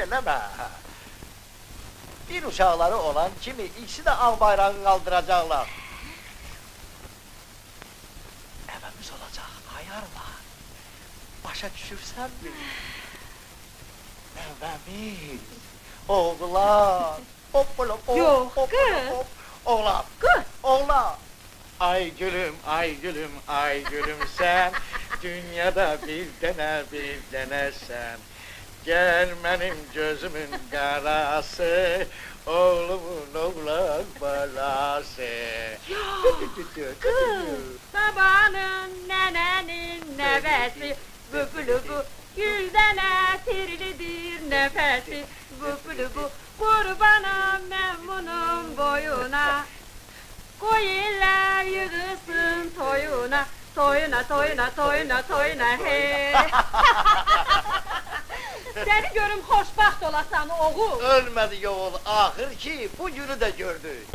eleme. Bir uşaqları olan kimi ikisi de ağ bayrağı kaldıracaklar. Evimiz olacak, ayarla. Başa düşürsen mi? Evimiz, oğlan. Hoppala hop, Yok, hoppala kız. hop. Oğlan, Kız. oğlan. Ay gülüm, ay gülüm, ay gülüm sen. Dünyada bir dene sen. Gel benim gözümün karası, oğlumun oğlan balası. Kız, babanın, nenenin nefesi, bübülü bu, gülden esirlidir nefesi, bübülü bu, kurbanım memnunum boyuna. Koyunlar yığılsın toyuna, toyuna, toyuna, toyuna, toyuna hey. Seni görüm xoşbaxt olasan oğul. Ölmedi oğul, ahır ki bu günü de gördü.